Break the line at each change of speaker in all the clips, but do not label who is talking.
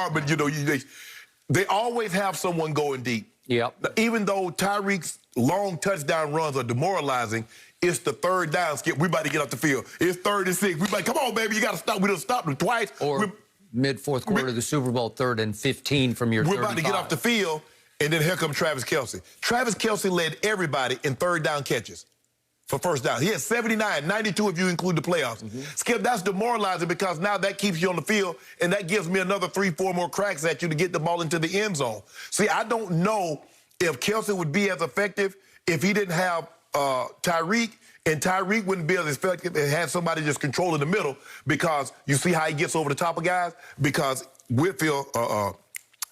hard, but, you know, they always have someone going deep.
Yep.
Even though Tyreek's long touchdown runs are demoralizing, it's the third down, Skip. We about to get off the field. It's 3rd and 6. We like, come on, baby, you got to stop. We done stopped them twice.
Or mid-4th quarter of the Super Bowl, 3rd and 15 from your 35.
We're about to get off the field, and then here comes Travis Kelce. Travis Kelce led everybody in 3rd down catches for first down. He had 79, 92 if you include the playoffs. Skip, that's demoralizing because now that keeps you on the field, and that gives me another 3, 4 more cracks at you to get the ball into the end zone. See, I don't know if Kelce would be as effective if he didn't have Tyreek, and Tyreek wouldn't be as effective if he had somebody just controlling the middle, because you see how he gets over the top of guys? Because Winfield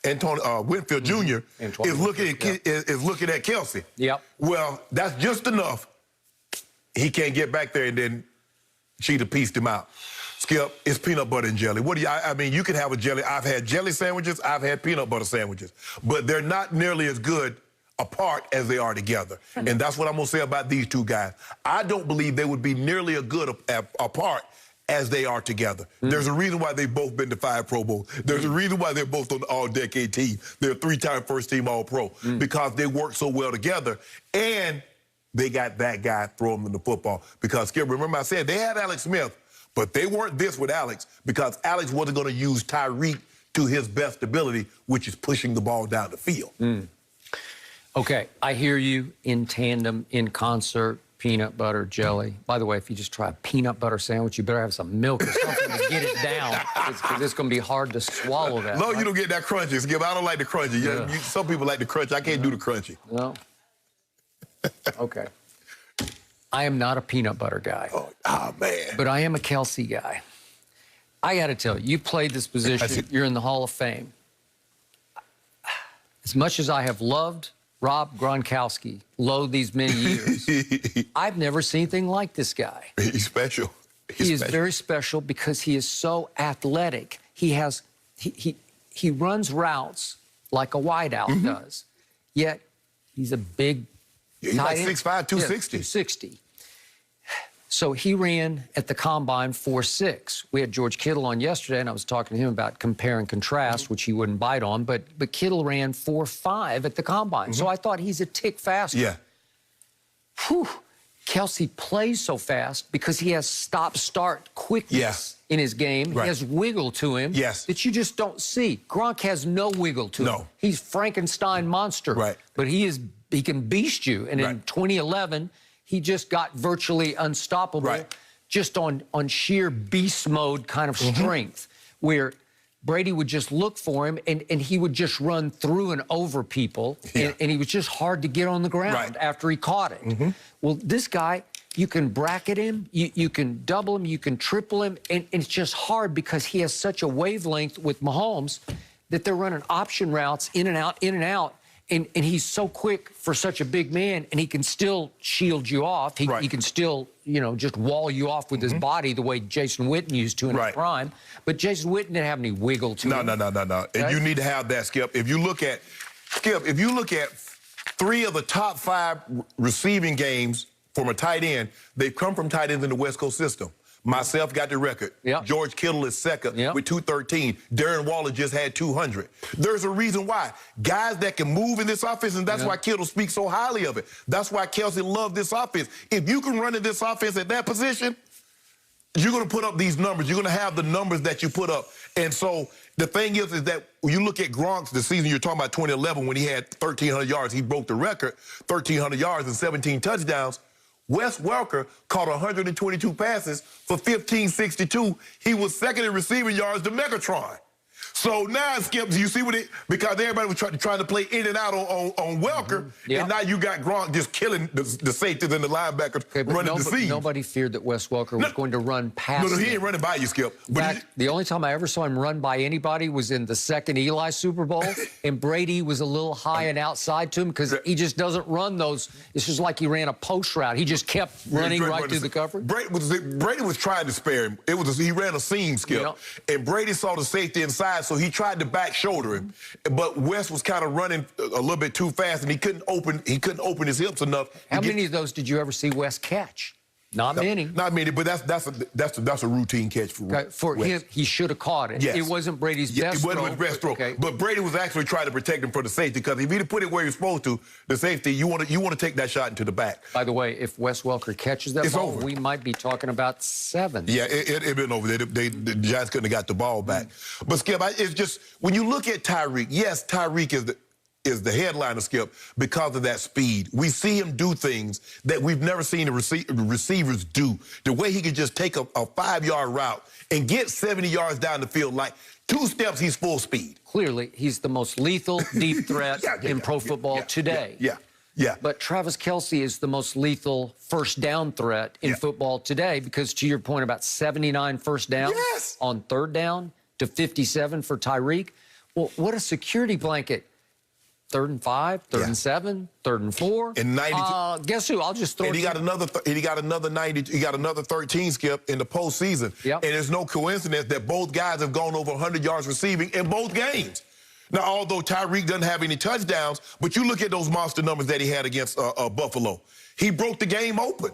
Jr. is looking at Kelce.
Yep.
Well, that's just enough. He can't get back there, and then Cheetah pieced him out. Skip, it's peanut butter and jelly. What do you, I mean, you can have a jelly. I've had jelly sandwiches. I've had peanut butter sandwiches. But they're not nearly as good apart as they are together. And that's what I'm going to say about these two guys. I don't believe they would be nearly as good apart as they are together. There's a reason why they've both been to 5 Pro Bowls. There's a reason why they're both on the all-decade team. They're 3-time first-team All-Pro because they work so well together. And they got that guy throwing them the football. Because, Skip, remember I said they had Alex Smith, but they weren't this with Alex because Alex wasn't going to use Tyreek to his best ability, which is pushing the ball down the field.
Okay, I hear you in tandem, in concert, peanut butter, jelly. By the way, if you just try a peanut butter sandwich, you better have some milk or something to get it down. It's going to be hard to swallow that.
No, right? You don't get that crunchy. Skip, I don't like the crunchy. Yeah. Some people like the crunchy. I can't do the crunchy.
No. Okay. I am not a peanut butter guy.
Oh, man.
But I am a Kelce guy. I got to tell you, you played this position. You're in the Hall of Fame. As much as I have loved Rob Gronkowski, these many years, I've never seen anything like this guy.
He's special.
He is very special because he is so athletic. He runs routes like a wideout does, yet he's a big
he's like 6'5", 260.
260. So he ran at the Combine 4.6. We had George Kittle on yesterday, and I was talking to him about compare and contrast, which he wouldn't bite on, but Kittle ran 4.5 at the Combine. So I thought he's a tick faster.
Yeah.
Whew. Kelce plays so fast because he has stop-start quickness in his game. He has wiggle to him that you just don't see. Gronk has no wiggle to him. He's Frankenstein monster. But he can beast you. And in 2011, he just got virtually unstoppable just on sheer beast mode kind of strength, where Brady would just look for him, and he would just run through and over people, and he was just hard to get on the ground after he caught it. Well, this guy, you can bracket him, you can double him, you can triple him, and it's just hard because he has such a wavelength with Mahomes that they're running option routes in and out, and he's so quick for such a big man, and he can still shield you off. He can still, you know, just wall you off with his body the way Jason Witten used to in his prime. But Jason Witten didn't have any wiggle to him.
No. And you need to have that, Skip. If you look at 3 of the top 5 receiving games from a tight end, they've come from tight ends in the West Coast system. Myself got the record. George Kittle is second with 213. Darren Waller just had 200. There's a reason why. Guys that can move in this offense, and that's why Kittle speaks so highly of it. That's why Kelce loved this offense. If you can run in this offense at that position, you're going to put up these numbers. You're going to have the numbers that you put up. And so the thing is that when you look at Gronk's, the season you're talking about, 2011, when he had 1,300 yards, he broke the record, 1,300 yards and 17 touchdowns. Wes Welker caught 122 passes for 1,562. He was second in receiving yards to Megatron. So now, Skip, you see what it, because everybody was trying to play in and out on Welker, and now you got Gronk just killing the safeties and the linebackers running the seam.
Nobody feared that Wes Welker was going to run past
he ain't running by you, Skip. But
the only time I ever saw him run by anybody was in the second Eli Super Bowl, and Brady was a little high and outside to him because he just doesn't run those. It's just like he ran a post route. He just kept running right through the cover.
Brady was trying to spare him. He ran a seam, Skip, and Brady saw the safety inside, so he tried to back shoulder him, but Wes was kind of running a little bit too fast, and he couldn't open his hips enough.
How many of those did you ever see Wes catch? Not many.
Not many, but that's a routine catch for
him. He should have caught it.
Yes.
It wasn't Brady's best throw.
It wasn't his best throw. Okay. But Brady was actually trying to protect him for the safety, because if he'd put it where you're supposed to, the safety, you want to take that shot into the back.
By the way, if Wes Welker catches that ball, we might be talking about 7.
Yeah, it'd been over. The Giants couldn't have got the ball back. But Skip, it's just when you look at Tyreek. Yes, Tyreek is the headliner, Skip, because of that speed. We see him do things that we've never seen the receivers do. The way he could just take a 5-yard route and get 70 yards down the field, like 2 steps, he's full speed.
Clearly, he's the most lethal deep threat in pro football today.
Yeah.
But Travis Kelce is the most lethal first down threat in football today, because to your point about 79 first downs on 3rd down to 57 for Tyreek. Well, what a security blanket. 3rd and 5, 3rd and 7, 3rd and 4.
And 92.
Guess who? I'll just throw it.
And he got another 90. He got another 13, Skip, in the postseason.
Yep.
And it's no coincidence that both guys have gone over 100 yards receiving in both games. Now, although Tyreek doesn't have any touchdowns, but you look at those monster numbers that he had against Buffalo. He broke the game open.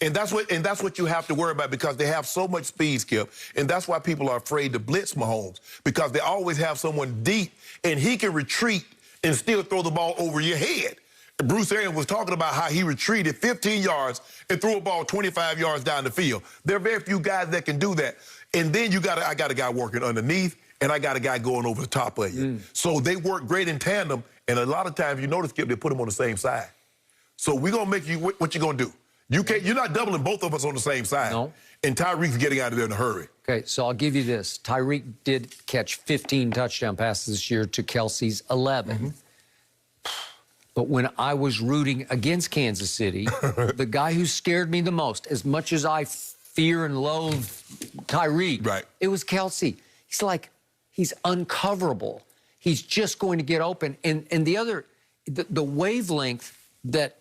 And that's what you have to worry about, because they have so much speed, Skip. And that's why people are afraid to blitz Mahomes, because they always have someone deep, and he can retreat and still throw the ball over your head. Bruce Arians was talking about how he retreated 15 yards and threw a ball 25 yards down the field. There are very few guys that can do that. And then I got a guy working underneath, and I got a guy going over the top of you. So they work great in tandem, and a lot of times, you notice, Skip, they put them on the same side. So we're going to make you, what you going to do? You're not doubling both of us on the same side.
No.
And Tyreek's getting out of there in a hurry.
Okay, so I'll give you this. Tyreek did catch 15 touchdown passes this year to Kelce's 11. But when I was rooting against Kansas City, the guy who scared me the most, as much as I fear and loathe Tyreek, it was Kelce. He's uncoverable. He's just going to get open. And the wavelength that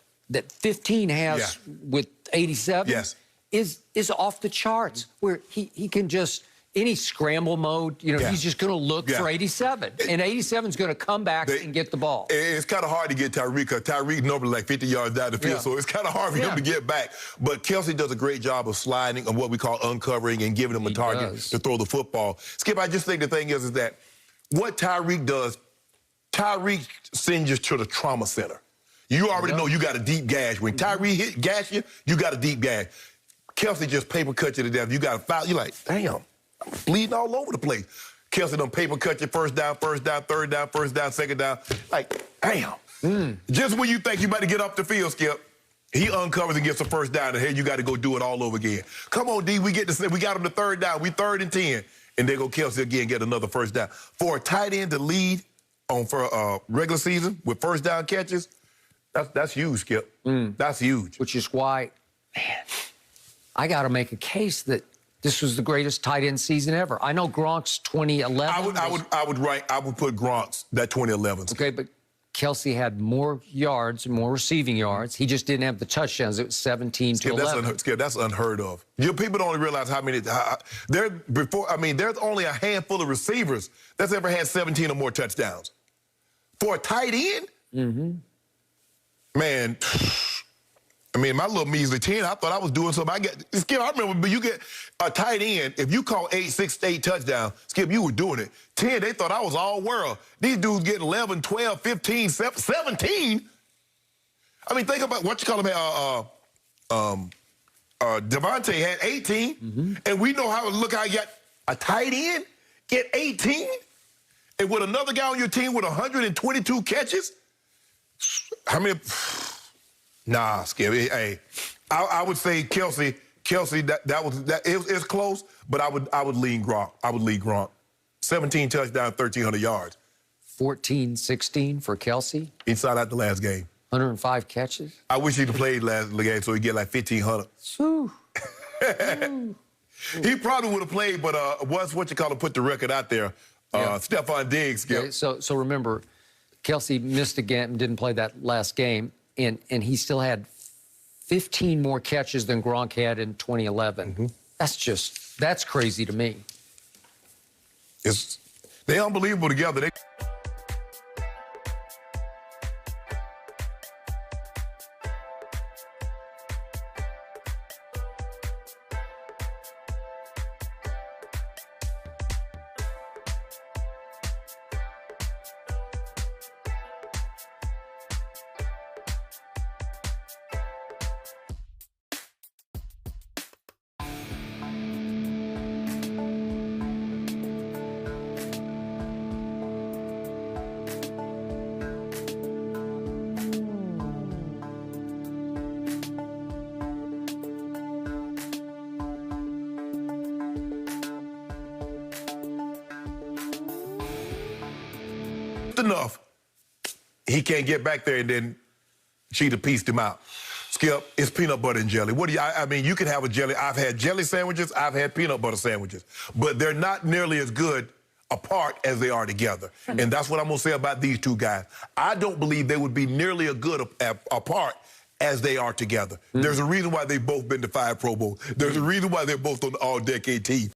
15 has with 87 is off the charts, where he can just, any scramble mode, he's just going to look for 87. And 87's going to come back and get the ball.
It's kind of hard to get Tyreek, because Tyreek normally like 50 yards down the field, so it's kind of hard for him to get back. But Kelce does a great job of sliding, of what we call uncovering, and giving him a target to throw the football. Skip, I just think the thing is that what Tyreek does, Tyreek sends you to the trauma center. You already know you got a deep gash. When Tyreek gash you, you got a deep gash. Kelce just paper cut you to death. You got a foul. You're like, damn, I'm bleeding all over the place. Kelce done paper cut you first down, 3rd down, 1st down, 2nd down. Like, damn. Just when you think you about to get off the field, Skip, he uncovers and gets a 1st down, and here you got to go do it all over again. Come on, D, we got him to 3rd down. We 3rd and 10. And there go Kelce again, get another 1st down. For a tight end to lead for regular season with 1st down catches, that's huge, Skip. That's huge.
Which is why, man, I got to make a case that this was the greatest tight end season ever. I know Gronk's 2011.
I would put Gronk's that 2011.
Okay, but Kelce had more yards, more receiving yards. He just didn't have the touchdowns. It was 17 to 11.
That's unheard of. People don't realize how many. There's only a handful of receivers that's ever had 17 or more touchdowns. For a tight end, man. My little measly 10, I thought I was doing something. Skip, I remember, you get a tight end, if you call 6 to 8 touchdowns, Skip, you were doing it. 10, they thought I was all world. These dudes getting 11, 12, 15, 17. Think about what you call him. Devontae had 18, and we know how you got a tight end get 18, and with another guy on your team with 122 catches. How many? Nah, Skip. Hey, I would say Kelce. It's close, but I would lean Gronk. I would lean Gronk. 17 touchdowns, 1,300 yards.
14-16 for Kelce.
Inside out the last game.
105 catches.
I wish he'd have played last game so he'd get like 1,500. He probably would have played, but put the record out there. Stephon Diggs, Skip.
Okay, so remember, Kelce missed again, didn't play that last game. And he still had 15 more catches than Gronk had in 2011. That's crazy to me.
They're unbelievable together. limped enough, he can't get back there, and then Cheetah pieced him out. Skip, it's peanut butter and jelly. What do you, I mean, you can have a jelly. I've had jelly sandwiches. I've had peanut butter sandwiches. But they're not nearly as good apart as they are together. And that's what I'm going to say about these two guys. I don't believe they would be nearly as good apart as they are together. There's a reason why they've both been to 5 Pro Bowls. There's a reason why they're both on the All-Decade team.